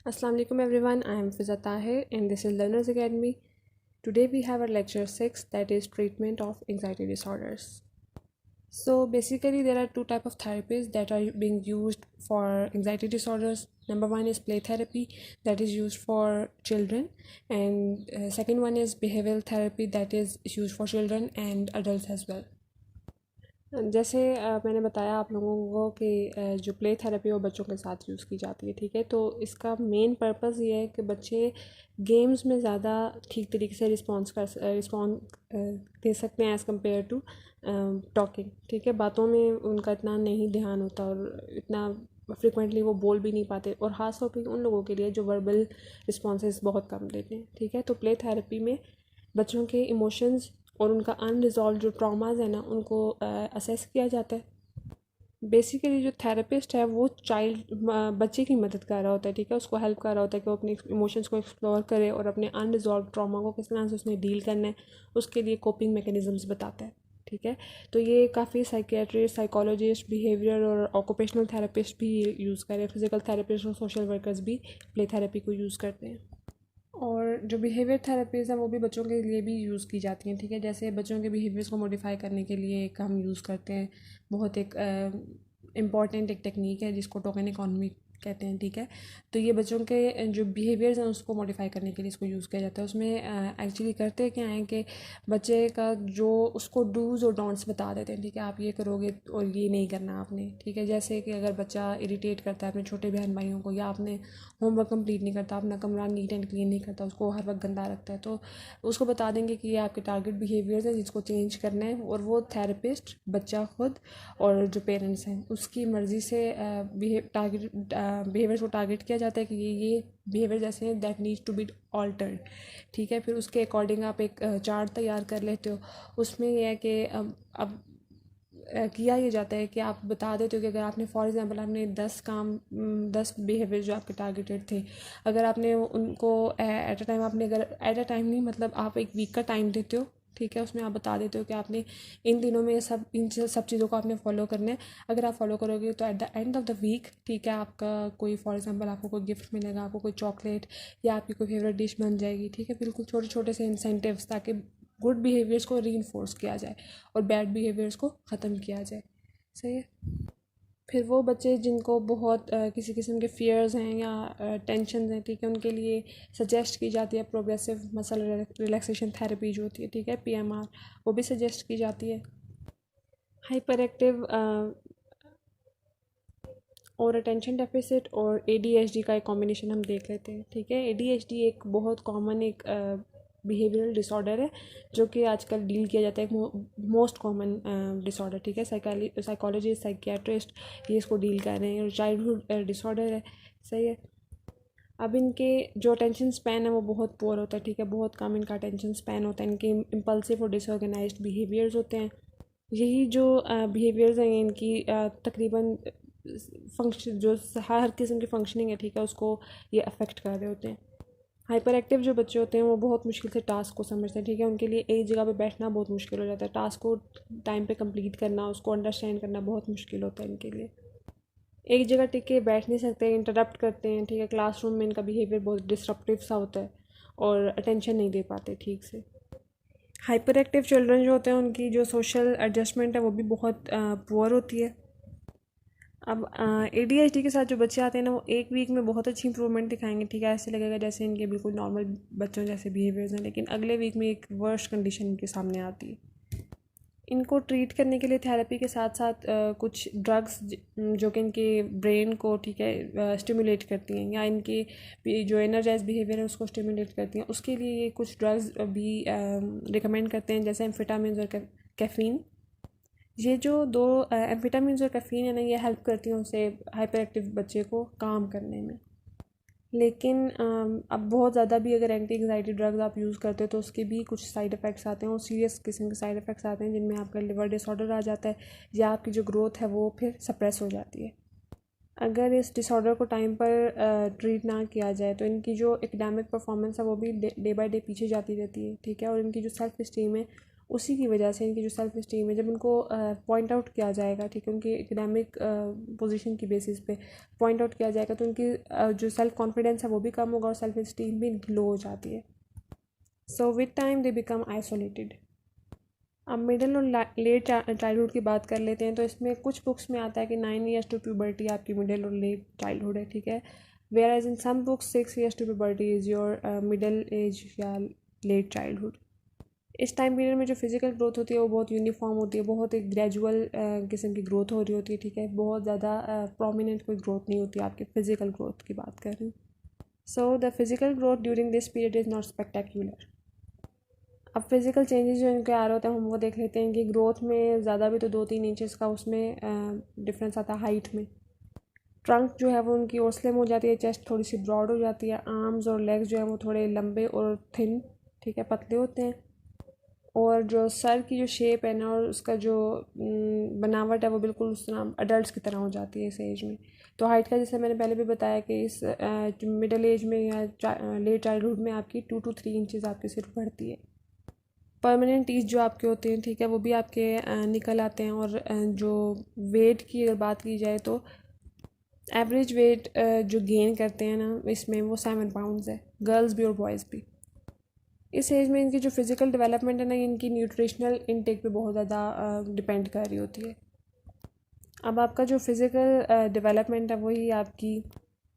Assalamu alaikum everyone, I am Fiza Tahir and this is Learners Academy. Today we have our lecture 6, that is treatment of anxiety disorders. So basically there are two types of therapies that are being used for anxiety disorders. Number one is play therapy that is used for children, and second one is behavioral therapy that is used for children and adults as well. जैसे मैंने बताया आप लोगों को कि जो play therapy वो बच्चों के साथ यूज़ की जाती है, ठीक है। तो इसका मेन पर्पस ये है कि बच्चे गेम्स में ज़्यादा ठीक तरीके से रिस्पॉन्स दे सकते हैं एज़ कम्पेयर टू टॉकिंग, ठीक है। बातों में उनका इतना नहीं ध्यान होता और इतना फ्रिक्वेंटली वो बोल भी नहीं पाते, और ख़ास तौर पर उन लोगों के लिए जो वर्बल रिस्पॉन्सेस बहुत कम देते हैं, ठीक है। तो प्ले थेरेपी में बच्चों के इमोशंस और उनका अनरिजॉल्व जो ट्रॉमाज है ना, उनको असेस किया जाता है। बेसिकली जो थेरेपिस्ट है वो बच्चे की मदद कर रहा होता है, ठीक है। उसको हेल्प कर रहा होता है कि वो अपने इमोशंस को एक्सप्लोर करे और अपने अनरिजॉल्व ट्रॉमा को किस तरह से उसने डील करना है, उसके लिए कोपिंग मैकेनिज़म्स बताता है, ठीक है। तो ये काफ़ी साइकियाट्रिस्ट, साइकोलॉजिस्ट, बिहेवियर और ऑक्यूपेशनल थेरेपिस्ट भी यूज़ करें, फिजिकल थेरेपिस्ट और सोशल वर्कर्स भी प्ले थेरेपी को यूज़ करते हैं। और जो बिहेवियर थेरेपीज़ हैं वो भी बच्चों के लिए भी यूज़ की जाती हैं, ठीक है। जैसे बच्चों के बिहेवियर्स को मॉडिफाई करने के लिए एक हम यूज़ करते हैं, बहुत एक इम्पॉर्टेंट एक टेक्निक है जिसको टोकन इकोनॉमी कहते हैं, ठीक है। तो ये बच्चों के जो बिहेवियर्स हैं उसको मॉडिफाई करने के लिए इसको यूज़ किया जाता है। उसमें एक्चुअली करते क्या है कि बच्चे का जो उसको डूज़ और डोंट्स बता देते हैं, ठीक है। आप ये करोगे और ये नहीं करना आपने, ठीक है। जैसे कि अगर बच्चा इरिटेट करता है अपने छोटे बहन भाइयों को, या आपने होमवर्क कंप्लीट नहीं करता, अपना कमरा नीट एंड क्लीन नहीं करता, उसको हर वक्त गंदा रखता है, तो उसको बता देंगे कि ये आपके टारगेट बिहेवियर्स हैं जिसको चेंज करना है, और वो थेरेपिस्ट, बच्चा खुद और जो पेरेंट्स हैं उसकी मर्ज़ी से बिहेवियर्स को टारगेट किया जाता है कि ये बिहेवियर जैसे हैं that needs to be altered, ठीक है। फिर उसके अकॉर्डिंग आप एक चार्ट तैयार कर लेते हो। उसमें यह है कि अब किया ये जाता है कि आप बता देते हो कि अगर आपने फॉर एग्ज़ाम्पल आपने 10 बिहेवियर जो आपके टारगेटेड थे, अगर आपने उनको एट अ टाइम आपने अगर एट अ टाइम नहीं, मतलब आप एक वीक का टाइम देते हो, ठीक है। उसमें आप बता देते हो कि आपने इन दिनों में इन सब चीज़ों को आपने फॉलो करना है। अगर आप फॉलो करोगे तो at the end of the week, ठीक है, आपका कोई फॉर एग्जांपल आपको कोई गिफ्ट मिलेगा, आपको कोई चॉकलेट या आपकी कोई फेवरेट डिश बन जाएगी, ठीक है। बिल्कुल छोटे छोटे से इंसेंटिव्स, ताकि गुड बिहेवियर्स को रीइंफोर्स किया जाए और बैड बिहेवियर्स को ख़त्म किया जाए, सही है। फिर वो बच्चे जिनको बहुत किसी किस्म के फियर्स हैं या टेंशन हैं, ठीक है, उनके लिए सजेस्ट की जाती है प्रोग्रेसिव मसल रिलैक्सेशन थेरेपी जो होती है, ठीक है, PMR, वो भी सजेस्ट की जाती है। हाइपर एक्टिव और अटेंशन डेफिसिट और ADHD का एक कॉम्बिनेशन हम देख लेते हैं, ठीक है। ADHD एक बहुत कॉमन एक बिहेवियरल डिसऑर्डर है जो कि आजकल डील किया जाता है, एक मोस्ट कॉमन डिसऑर्डर, ठीक है। साइकोलॉजिस्ट, साइकियाट्रिस्ट ये इसको डील कर रहे हैं, और चाइल्डहुड डिसऑर्डर है, सही है। अब इनके जो अटेंशन स्पैन है वो बहुत पुअर होता है, ठीक है। बहुत कम इनका अटेंशन स्पैन होता है, इनके इम्पल्सिव और डिसऑर्गेनाइज्ड बिहेवियर्स होते हैं। यही जो बिहेवियर्स हैं इनकी तकरीबन फंक्शन जो हर किस्म की फंक्शनिंग है, ठीक है, उसको ये अफेक्ट कर रहे होते हैं। हाइपर एक्टिव जो बच्चे होते हैं वो बहुत मुश्किल से टास्क को समझते हैं, ठीक है। उनके लिए एक जगह पे बैठना बहुत मुश्किल हो जाता है, टास्क को टाइम पे कंप्लीट करना, उसको अंडरस्टैंड करना बहुत मुश्किल होता है इनके लिए। एक जगह टिक के बैठ नहीं सकते, इंटरप्ट करते हैं, ठीक है। क्लासरूम में इनका बिहेवियर बहुत डिस्ट्रप्टिव सा होता है और अटेंशन नहीं दे पाते ठीक से। हाइपर एक्टिव चिल्ड्रन जो होते हैं उनकी जो सोशल एडजस्टमेंट है वो भी बहुत पुअर होती है। अब ADHD के साथ जो बच्चे आते हैं ना, वो एक वीक में बहुत अच्छी इंप्रूवमेंट दिखाएंगे, ठीक है। ऐसे लगेगा जैसे इनके बिल्कुल नॉर्मल बच्चों जैसे बिहेवियर्स हैं, लेकिन अगले वीक में एक वर्स्ट कंडीशन इनके सामने आती है। इनको ट्रीट करने के लिए थेरेपी के साथ साथ कुछ ड्रग्स जो कि इनके ब्रेन को, ठीक है, स्टिमुलेट करती हैं, या इनके जो एनर्जाइज बिहेवियर है उसको स्टिमुलेट करती हैं, उसके लिए ये कुछ ड्रग्स भी रिकमेंड करते हैं, जैसे एम्फेटामिन और कैफ़ीन। ये जो दो एम्फेटामिन और कैफ़ीन है ना, ये हेल्प करती हैं उसे हाइपर एक्टिव बच्चे को काम करने में। लेकिन अब बहुत ज़्यादा भी अगर एंटी एंग्जाइटी ड्रग्स आप यूज़ करते हो तो उसके भी कुछ साइड इफ़ेक्ट्स आते हैं, और सीरियस किस्म के साइड इफ़ेक्ट्स आते हैं, जिनमें आपका लिवर डिसऑर्डर आ जाता है, या आपकी जो ग्रोथ है वो फिर सप्रेस हो जाती है। अगर इस डिसऑर्डर को टाइम पर ट्रीट ना किया जाए तो इनकी जो एकेडमिक परफॉर्मेंस है वो भी डे बाय डे पीछे जाती रहती है, ठीक है। और इनकी जो सेल्फ इस्टीम है उसी की वजह से इनकी जो सेल्फ इस्टीम है, जब उनको पॉइंट आउट किया जाएगा, ठीक है, उनकी एकेडमिक पोजीशन की बेसिस पे पॉइंट आउट किया जाएगा, तो उनकी जो सेल्फ कॉन्फिडेंस है वो भी कम होगा और सेल्फ इस्टीम भी लो हो जाती है। So with time they become isolated. अब मिडिल और लेट चाइल्डहुड की बात कर लेते हैं। तो इसमें कुछ बुक्स में आता है कि 9 years टू प्यूबर्टी आपकी मिडिल और लेट चाइल्डहुड है, ठीक है। Whereas in some books 6 years to puberty is your middle age या लेट चाइल्डहुड। इस टाइम पीरियड में जो फिजिकल ग्रोथ होती है वो बहुत यूनिफॉर्म होती है, बहुत एक ग्रेजुअल किस्म की ग्रोथ हो रही होती है, ठीक है। बहुत ज़्यादा प्रोमिनेंट कोई ग्रोथ नहीं होती, आपके फिजिकल ग्रोथ की बात कर रही हूँ। So the physical growth during this period is not spectacular. अब फिजिकल चेंजेस जो इनके आ रहे होते हैं हम वो देख लेते हैं कि ग्रोथ में ज़्यादा भी तो 2-3 इंचेस का उसमें डिफरेंस आता है हाइट में। ट्रंक जो है वो उनकी और स्लिम हो जाती है, चेस्ट थोड़ी सी ब्रॉड हो जाती है, आर्म्स और लेग्स जो है वो थोड़े लंबे और थिन, ठीक है, पतले होते हैं। और जो सर की जो शेप है ना और उसका जो बनावट है वो बिल्कुल उस तरह अडल्ट की तरह हो जाती है इस एज में। तो हाइट का जैसे मैंने पहले भी बताया कि इस मिडिल एज में या लेट चाइल्डहुड में आपकी 2 to 3 इंचेस आपकी सिर्फ बढ़ती है। परमानेंट टीथ जो आपके होते हैं, ठीक है, वो भी आपके निकल आते हैं। और जो वेट की अगर बात की जाए तो एवरेज वेट जो गेन करते हैं ना इसमें वो 7 pounds है, गर्ल्स भी और बॉयज़ भी। इस एज में इनकी जो फिज़िकल डेवलपमेंट है ना इनकी न्यूट्रिशनल इनटेक पे बहुत ज़्यादा डिपेंड कर रही होती है। अब आपका जो फिज़िकल डेवलपमेंट है वही आपकी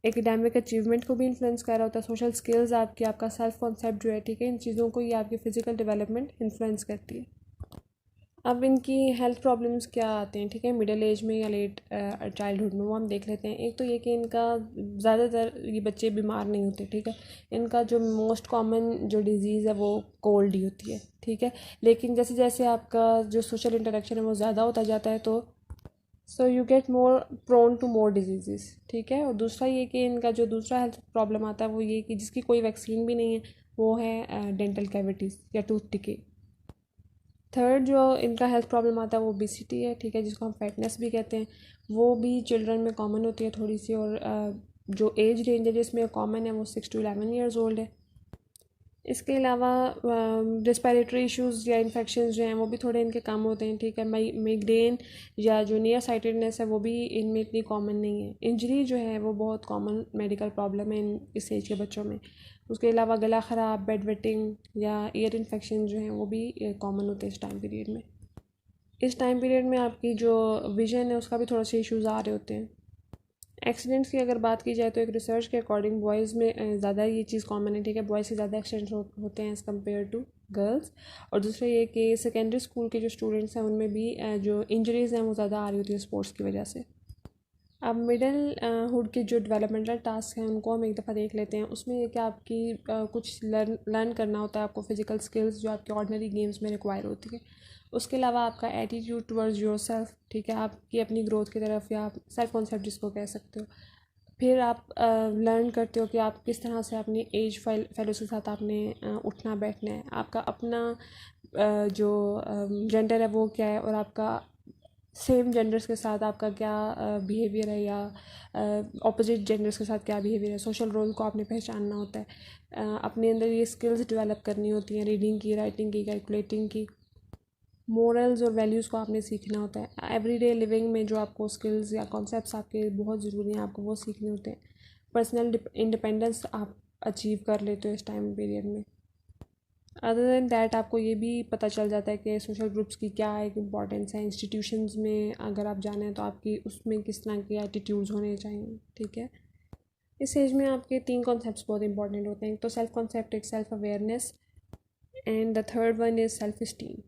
एकेडमिक अचीवमेंट को भी इन्फ्लुएंस कर रहा होता है, सोशल स्किल्स आपकी, आपका सेल्फ कॉन्सेप्ट जो है, ठीक है, इन चीज़ों को ये आपकी फ़िज़िकल डेवलपमेंट इन्फ्लुएंस करती है। अब इनकी हेल्थ प्रॉब्लम्स क्या आते हैं, ठीक है, मिडिल एज में या लेट चाइल्डहुड में, वो हम देख लेते हैं। एक तो ये कि इनका ज़्यादातर ये बच्चे बीमार नहीं होते, ठीक है। इनका जो मोस्ट कॉमन जो डिज़ीज़ है वो कोल्ड ही होती है, ठीक है। लेकिन जैसे जैसे आपका जो सोशल इंटरेक्शन है वो ज़्यादा होता जाता है तो so you get more prone to more disease, ठीक है। और दूसरा ये कि इनका जो दूसरा हेल्थ प्रॉब्लम आता है वो ये कि जिसकी कोई वैक्सीन भी नहीं है, वो है डेंटल कैविटीज़ या टूथ डिके। थर्ड जो इनका हेल्थ प्रॉब्लम आता है वो ओबेसिटी है, ठीक है, जिसको हम फैटनेस भी कहते हैं। वो भी चिल्ड्रन में कॉमन होती है थोड़ी सी। और जो एज रेंज है जिसमें कॉमन है वो 6 to 11 years ओल्ड है। इसके अलावा रिस्पिरेटरी इश्यूज़ या इन्फेक्शंस जो हैं वो भी थोड़े इनके कम होते हैं, ठीक है। माइग्रेन या जो नियर साइटेडनेस है वो भी इनमें इतनी कॉमन नहीं है। इंजरी जो है वो बहुत कॉमन मेडिकल प्रॉब्लम है इस एज के बच्चों में। उसके अलावा गला ख़राब, बेड वेटिंग या ईयर इन्फेक्शन जो हैं वो भी कॉमन होते हैं इस टाइम पीरियड में। इस टाइम पीरियड में आपकी जो विजन है उसका भी थोड़ा सा इश्यूज़ आ रहे होते हैं। एक्सीडेंट्स की अगर बात की जाए तो एक रिसर्च के अकॉर्डिंग बॉयज़ में ज़्यादा ये चीज़ कॉमन है, ठीक है, बॉयज़ से ज़्यादा एक्सीडेंट्स होते हैं एज़ कम्पेयर टू गर्ल्स। और दूसरा ये कि सेकेंडरी स्कूल के जो स्टूडेंट्स हैं उनमें भी जो इंजरीज़ हैं वो ज़्यादा आ रही होती है स्पोर्ट्स की वजह से। अब मिडिल हुड के जो डेवलपमेंटल टास्क हैं उनको हम एक दफ़ा देख लेते हैं। उसमें ये कि आपकी कुछ लर्न करना होता है आपको, फिज़िकल स्किल्स जो आपके ऑर्डिनरी गेम्स में रिक्वायर होती है। उसके अलावा आपका एटीट्यूड टुवर्ड्स योर सेल्फ, ठीक है, आपकी अपनी ग्रोथ की तरफ या आप सेल्फ कॉन्सेप्ट जिसको कह सकते हो। फिर आप लर्न करते हो कि आप किस तरह से अपनी एज फेलोज़ के साथ आपने उठना बैठना है, आपका अपना जो जेंडर है वो क्या है और आपका सेम जेंडर्स के साथ आपका क्या बिहेवियर है या ऑपोजिट जेंडर्स के साथ क्या बिहेवियर है। सोशल रोल को आपने पहचानना होता है, अपने अंदर ये स्किल्स डेवलप करनी होती हैं, रीडिंग की, राइटिंग की, कैलकुलेटिंग की। मोरल्स और वैल्यूज़ को आपने सीखना होता है। एवरीडे लिविंग में जो आपको स्किल्स या कॉन्सेप्ट्स आपके बहुत ज़रूरी हैं आपको वो सीखने होते हैं। पर्सनल इंडिपेंडेंस आप अचीव कर लेते हो इस टाइम पीरियड में। अदर दैन दैट आपको ये भी पता चल जाता है कि सोशल ग्रुप्स की क्या एक इम्पॉर्टेंस है। इंस्टीट्यूशंस में अगर आप जाना है तो आपकी उसमें किस तरह के एटीट्यूड्स होने चाहिए, ठीक है। इस एज में आपके 3 कॉन्सेप्ट्स बहुत इंपॉर्टेंट होते हैं। एक तो सेल्फ कॉन्सेप्ट, एक self awareness and the third one is self esteem.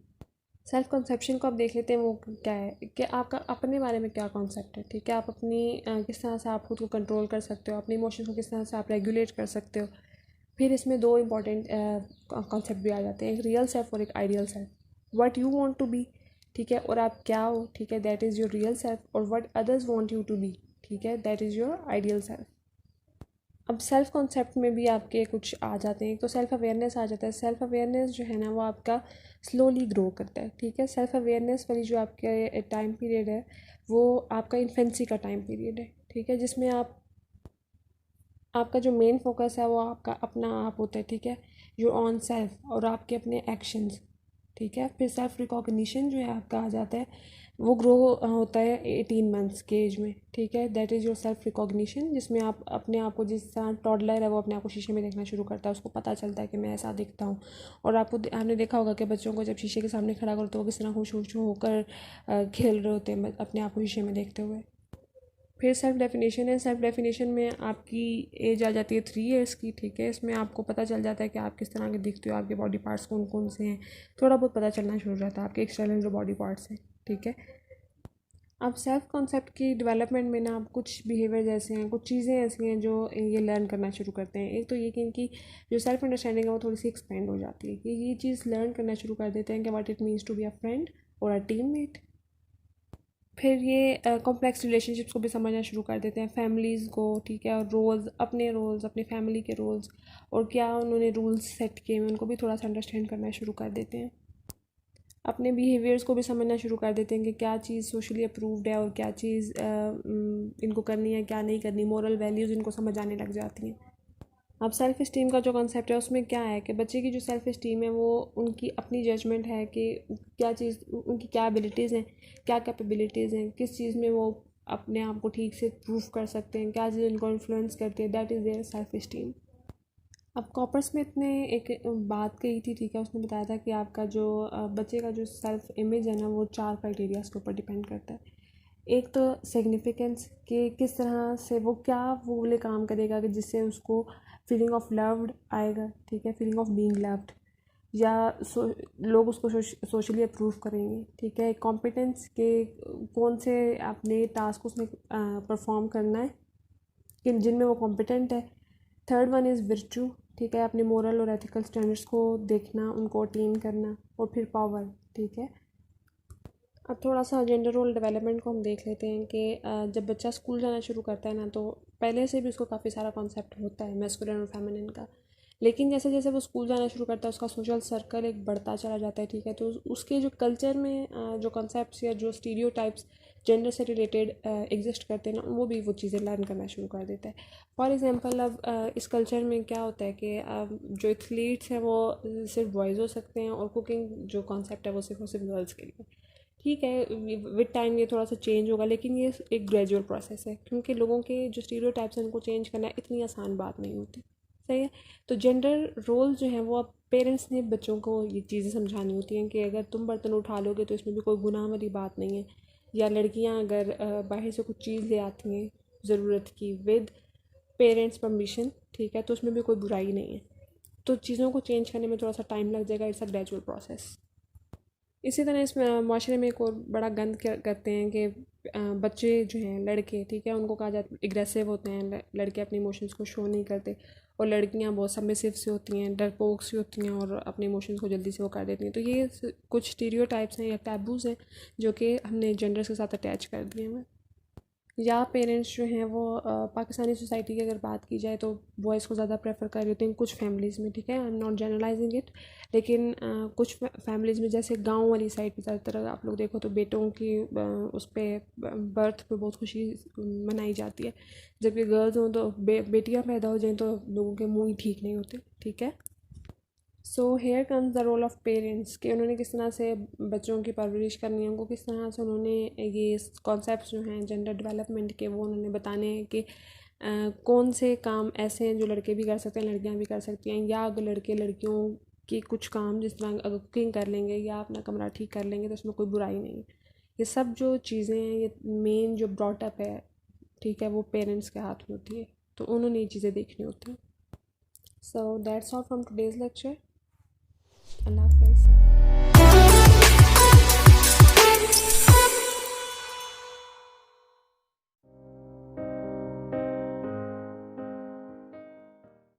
Self conception को आप देख लेते हैं वो क्या है कि आपका अपने बारे में क्या कॉन्सेप्ट है, ठीक है। आप अपनी किस तरह से आप खुद को कंट्रोल कर सकते हो, अपने इमोशंस को किस तरह से आप रेगुलेट कर सकते हो। फिर इसमें 2 इंपॉर्टेंट कॉन्सेप्ट भी आ जाते हैं, एक रियल सेल्फ और एक ideal self. What you want to be, ठीक है, और आप क्या हो, ठीक है, that is your real self. और what others want you to be, ठीक है, that is your ideal self. अब सेल्फ कॉन्सेप्ट में भी आपके कुछ आ जाते हैं। तो सेल्फ अवेयरनेस आ जाता है। सेल्फ अवेयरनेस जो है ना वो आपका स्लोली ग्रो करता है, ठीक है। सेल्फ अवेयरनेस वाली जो आपके टाइम पीरियड है वो आपका इन्फेंसी का टाइम पीरियड है, ठीक है, जिसमें आपका जो मेन फोकस है वो आपका अपना आप होता है, ठीक है, योर ऑन सेल्फ और आपके अपने एक्शंस, ठीक है। फिर सेल्फ रिकॉग्निशन जो है आपका आ जाता है, वो ग्रो होता है 18 मंथ्स के एज में, ठीक है। That is your self recognition, जिसमें आप अपने आप को, जिस तरह टॉडलर है वो अपने आप को शीशे में देखना शुरू करता है, उसको पता चलता है कि मैं ऐसा दिखता हूँ। और आपने देखा होगा कि बच्चों को जब शीशे के सामने खड़ा करो तो वो किस तरह खुश खुश होकर खेल रहे होते हैं अपने आप को शीशे में देखते हुए। फिर सेल्फ डेफिनेशन है। सेल्फ डेफिनेशन में आपकी एज आ जाती है 3 ईयर्स की, ठीक है। इसमें आपको पता चल जाता है कि आप किस तरह के दिखते हो, आपके बॉडी पार्ट्स कौन कौन से हैं, थोड़ा बहुत पता चलना शुरू हो जाता है आपके एक्सटर्नल जो बॉडी पार्ट्स हैं, ठीक है। अब सेल्फ कॉन्सेप्ट की डेवलपमेंट में ना आप कुछ बिहेवियर जैसे हैं, कुछ चीज़ें ऐसी हैं जो ये लर्न करना शुरू करते हैं। एक तो ये कि इनकी जो सेल्फ अंडरस्टैंडिंग है वो थोड़ी सी एक्सपेंड हो जाती है, कि ये चीज़ लर्न करना शुरू कर देते हैं कि what it means to be a friend और अ टीममेट। फिर ये कॉम्प्लेक्स रिलेशनशिप्स को भी समझना शुरू कर देते हैं, फैमिलीज़ को, ठीक है। और रोल्स, अपने फैमिली के रोल्स और क्या उन्होंने रूल्स सेट किए हैं उनको भी थोड़ा सा अंडरस्टैंड करना शुरू कर देते हैं। अपने बिहेवियर्स को भी समझना शुरू कर देते हैं कि क्या चीज़ सोशली अप्रूव्ड है और क्या चीज़ इनको करनी है, क्या नहीं करनी। मोरल वैल्यूज़ इनको समझ आने लग जाती हैं। अब सेल्फ इस्टीम का जो कॉन्सेप्ट है उसमें क्या है कि बच्चे की जो सेल्फ इस्टीम है वो उनकी अपनी जजमेंट है कि क्या चीज़, उनकी क्या एबिलिटीज़ हैं, क्या कैपेबिलिटीज़ हैं, किस चीज़ में वो अपने आप को ठीक से प्रूव कर सकते हैं, क्या चीज़ उनको इन्फ्लुएंस करती है। That is their self esteem. अब कॉपर स्मिथ ने एक बात कही थी, ठीक है। उसने बताया था कि आपका जो बच्चे का जो सेल्फ इमेज है ना वो 4 क्राइटेरियाज के ऊपर डिपेंड करता है। एक तो सिग्निफिकेंस, कि किस तरह से वो क्या वो वाले काम करेगा कि जिससे उसको फीलिंग ऑफ लव्ड आएगा, ठीक है, फीलिंग ऑफ बीइंग लव्ड, या लोग उसको सोशली अप्रूव करेंगे, ठीक है। कॉम्पिटेंस के कौन से अपने टास्क उसमें परफॉर्म करना है कि जिनमें वो कॉम्पिटेंट है। थर्ड वन इज़ विर्चू, ठीक है, अपने मोरल और एथिकल स्टैंडर्ड्स को देखना, उनको अटेन करना। और फिर पावर, ठीक है। अब थोड़ा सा जेंडर रोल डेवलपमेंट को हम देख लेते हैं कि जब बच्चा स्कूल जाना शुरू करता है ना तो पहले से भी उसको काफ़ी सारा कॉन्सेप्ट होता है मैस्कुलिन और फेमिनिन का, लेकिन जैसे जैसे वो स्कूल जाना शुरू करता है उसका सोशल सर्कल एक बढ़ता चला जाता है, ठीक है। तो उसके जो कल्चर में जो कॉन्सेप्ट्स या जो स्टीरियोटाइप्स जेंडर से रिलेटेड एग्जिस्ट करते हैं ना, वो भी वो चीज़ें लर्न करना शुरू कर देता है। फॉर एग्जांपल अब इस कल्चर में क्या होता है कि जो एथलीट्स हैं वो सिर्फ बॉयज़ हो सकते हैं और कुकिंग जो कॉन्सेप्ट है वो सिर्फ और सिर्फ गर्ल्स के लिए, ठीक है। विद टाइम ये थोड़ा सा चेंज होगा, लेकिन ये एक ग्रेजुअल प्रोसेस है, क्योंकि लोगों के जो स्टीरियोटाइप्स हैं उनको चेंज करना इतनी आसान बात नहीं होती, सही है। तो जेंडर रोल जो है वो अब पेरेंट्स ने बच्चों को ये चीज़ें समझानी होती हैं कि अगर तुम बर्तन उठा लोगे तो इसमें भी कोई गुनाह वाली बात नहीं है, या लड़कियां अगर बाहर से कुछ चीज़ ले आती हैं ज़रूरत की विद पेरेंट्स परमिशन, ठीक है, तो उसमें भी कोई बुराई नहीं है। तो चीज़ों को चेंज करने में थोड़ा सा टाइम लग जाएगा, इट्स अ ग्रेजुअल प्रोसेस। इसी तरह इस माशरे में एक और बड़ा गंद करते हैं कि बच्चे जो हैं लड़के, ठीक है, उनको कहा जाता है एग्रेसिव होते हैं, लड़के अपने इमोशंस को शो नहीं करते, और लड़कियां बहुत सबमिसिव सी होती हैं, डरपोक सी होती हैं और अपने इमोशंस को जल्दी से वो कर देती हैं। तो ये कुछ स्टीरियोटाइप्स हैं या टैबूज़ हैं जो कि हमने जेंडर्स के साथ अटैच कर दिए हैं। या पेरेंट्स जो हैं वो पाकिस्तानी सोसाइटी की अगर बात की जाए तो बॉयज़ को ज़्यादा प्रेफर कर रहे होते हैं कुछ फैमिलीज़ में, ठीक है। I am not generalising it, लेकिन कुछ फैमिलीज़ में जैसे गांव वाली साइड पे ज़्यादातर आप लोग देखो तो बेटों की उस पर बर्थ पे बहुत खुशी मनाई जाती है, जबकि गर्ल्स हों तो बेटियाँ पैदा हो जाएँ तो लोगों के मुँह ही ठीक नहीं होते, ठीक है। So here comes the role of parents, कि उन्होंने किस तरह से बच्चों की परवरिश करनी है, उनको किस तरह से उन्होंने ये कॉन्सेप्ट जो हैं जेंडर डेवलपमेंट के वो उन्होंने बताने हैं कि कौन से काम ऐसे हैं जो लड़के भी कर सकते हैं, लड़कियां भी कर सकती हैं, या अगर लड़के लड़कियों के कुछ काम जिस तरह अगर कुकिंग कर लेंगे या अपना कमरा ठीक कर लेंगे तो उसमें कोई बुराई नहीं है। ये सब जो चीज़ें हैं ये मेन जो ब्रॉटअप है, ठीक है, वो पेरेंट्स के हाथ में होती है, तो उन्होंने ये चीज़ें देखनी होती हैं। So that's all from today's lecture. अल्लाह हाफ़िज़।